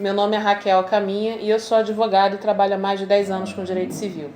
meu nome é Raquel Caminha e eu sou advogada e trabalho há mais de 10 anos com direito civil.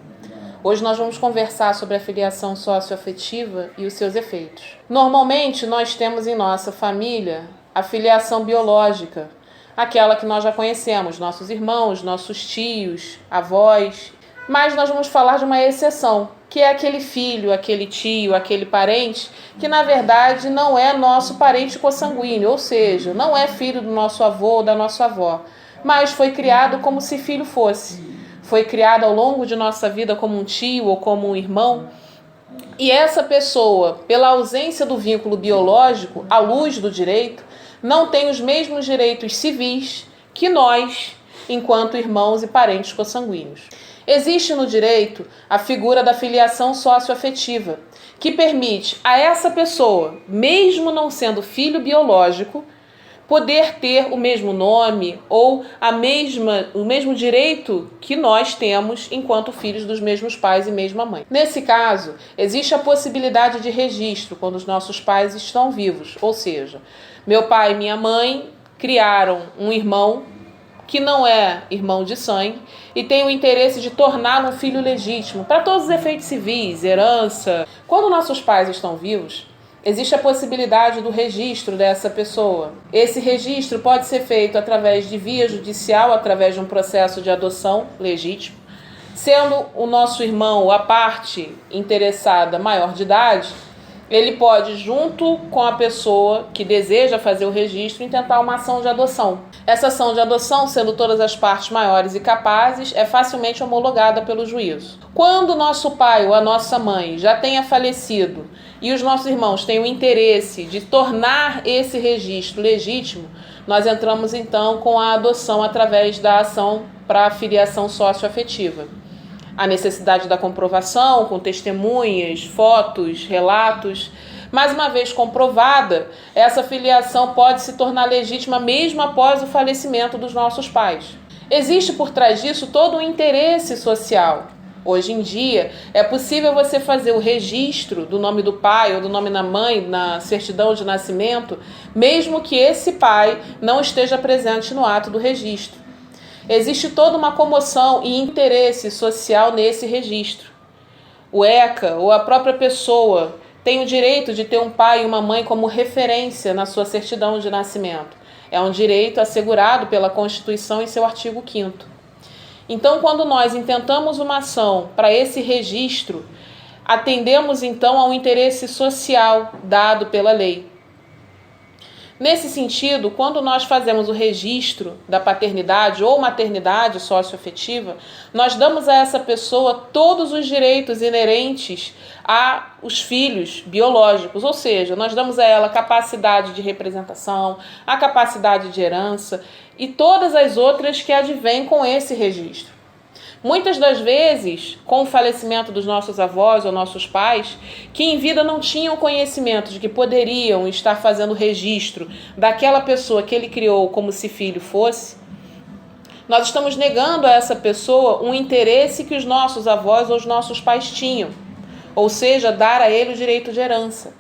Hoje nós vamos conversar sobre a filiação socioafetiva e os seus efeitos. Normalmente nós temos em nossa família a filiação biológica, aquela que nós já conhecemos, nossos irmãos, nossos tios, avós, mas nós vamos falar de uma exceção, que é aquele filho, aquele tio, aquele parente, que na verdade não é nosso parente consanguíneo, ou seja, não é filho do nosso avô ou da nossa avó, mas foi criado como se filho fosse. Foi criado ao longo de nossa vida como um tio ou como um irmão. E essa pessoa, pela ausência do vínculo biológico, à luz do direito, não tem os mesmos direitos civis que nós, enquanto irmãos e parentes consanguíneos. Existe no direito a figura da filiação socioafetiva, que permite a essa pessoa, mesmo não sendo filho biológico, poder ter o mesmo nome ou o mesmo direito que nós temos enquanto filhos dos mesmos pais e mesma mãe. Nesse caso, existe a possibilidade de registro quando os nossos pais estão vivos, ou seja, meu pai e minha mãe criaram um irmão que não é irmão de sangue e tem o interesse de torná-lo um filho legítimo para todos os efeitos civis, herança. Quando nossos pais estão vivos, existe a possibilidade do registro dessa pessoa. Esse registro pode ser feito através de via judicial, através de um processo de adoção legítimo, sendo o nosso irmão a parte interessada maior de idade. Ele pode, junto com a pessoa que deseja fazer o registro, intentar uma ação de adoção. Essa ação de adoção, sendo todas as partes maiores e capazes, é facilmente homologada pelo juízo. Quando o nosso pai ou a nossa mãe já tenha falecido e os nossos irmãos têm o interesse de tornar esse registro legítimo, nós entramos então com a adoção através da ação para a filiação socioafetiva. A necessidade da comprovação, com testemunhas, fotos, relatos. Mais uma vez comprovada, essa filiação pode se tornar legítima mesmo após o falecimento dos nossos pais. Existe por trás disso todo um interesse social. Hoje em dia, é possível você fazer o registro do nome do pai ou do nome da mãe na certidão de nascimento, mesmo que esse pai não esteja presente no ato do registro. Existe toda uma comoção e interesse social nesse registro. O ECA, ou a própria pessoa, tem o direito de ter um pai e uma mãe como referência na sua certidão de nascimento. É um direito assegurado pela Constituição em seu artigo 5º. Então, quando nós intentamos uma ação para esse registro, atendemos então ao interesse social dado pela lei. Nesse sentido, quando nós fazemos o registro da paternidade ou maternidade socioafetiva, nós damos a essa pessoa todos os direitos inerentes aos filhos biológicos, ou seja, nós damos a ela capacidade de representação, a capacidade de herança e todas as outras que advêm com esse registro. Muitas das vezes, com o falecimento dos nossos avós ou nossos pais, que em vida não tinham conhecimento de que poderiam estar fazendo registro daquela pessoa que ele criou como se filho fosse, nós estamos negando a essa pessoa um interesse que os nossos avós ou os nossos pais tinham, ou seja, dar a ele o direito de herança,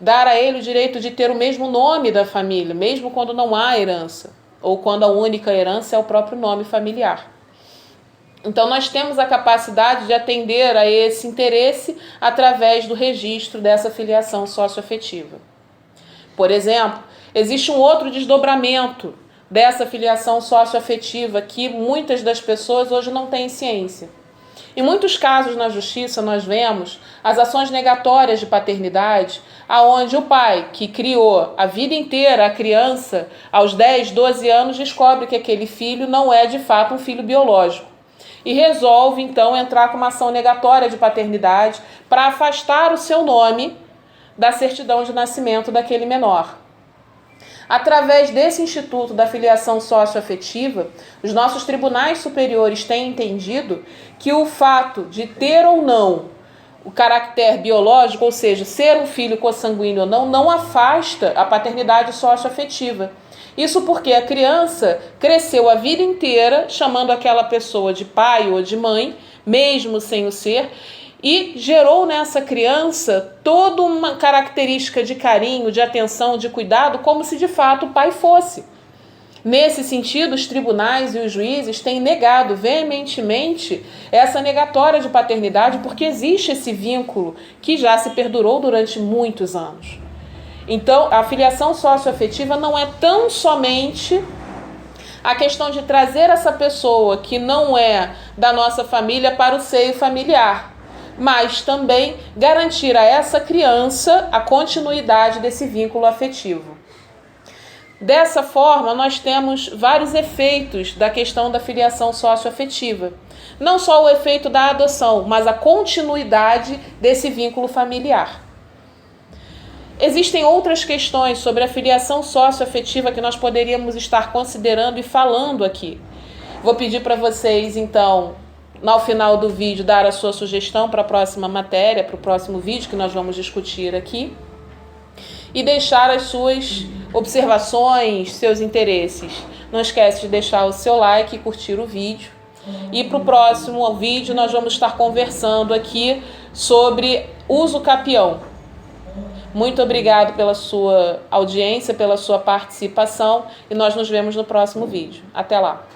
dar a ele o direito de ter o mesmo nome da família, mesmo quando não há herança, ou quando a única herança é o próprio nome familiar. Então, nós temos a capacidade de atender a esse interesse através do registro dessa filiação socioafetiva. Por exemplo, existe um outro desdobramento dessa filiação socioafetiva que muitas das pessoas hoje não têm ciência. Em muitos casos na justiça nós vemos as ações negatórias de paternidade, aonde o pai que criou a vida inteira a criança, aos 10, 12 anos, descobre que aquele filho não é de fato um filho biológico. E resolve, então, entrar com uma ação negatória de paternidade para afastar o seu nome da certidão de nascimento daquele menor. Através desse instituto da filiação socioafetiva, os nossos tribunais superiores têm entendido que o fato de ter ou não o caráter biológico, ou seja, ser um filho consanguíneo ou não, não afasta a paternidade socioafetiva. Isso porque a criança cresceu a vida inteira chamando aquela pessoa de pai ou de mãe, mesmo sem o ser, e gerou nessa criança toda uma característica de carinho, de atenção, de cuidado, como se de fato o pai fosse. Nesse sentido, os tribunais e os juízes têm negado veementemente essa negatória de paternidade, porque existe esse vínculo que já se perdurou durante muitos anos. Então, a filiação socioafetiva não é tão somente a questão de trazer essa pessoa que não é da nossa família para o seio familiar, mas também garantir a essa criança a continuidade desse vínculo afetivo. Dessa forma, nós temos vários efeitos da questão da filiação socioafetiva. Não só o efeito da adoção, mas a continuidade desse vínculo familiar. Existem outras questões sobre a filiação socioafetiva que nós poderíamos estar considerando e falando aqui. Vou pedir para vocês, então, no final do vídeo, dar a sua sugestão para a próxima matéria, para o próximo vídeo que nós vamos discutir aqui, e deixar as suas observações, seus interesses. Não esquece de deixar o seu like e curtir o vídeo. E para o próximo vídeo nós vamos estar conversando aqui sobre uso capião. Muito obrigado pela sua audiência, pela sua participação, e nós nos vemos no próximo vídeo. Até lá!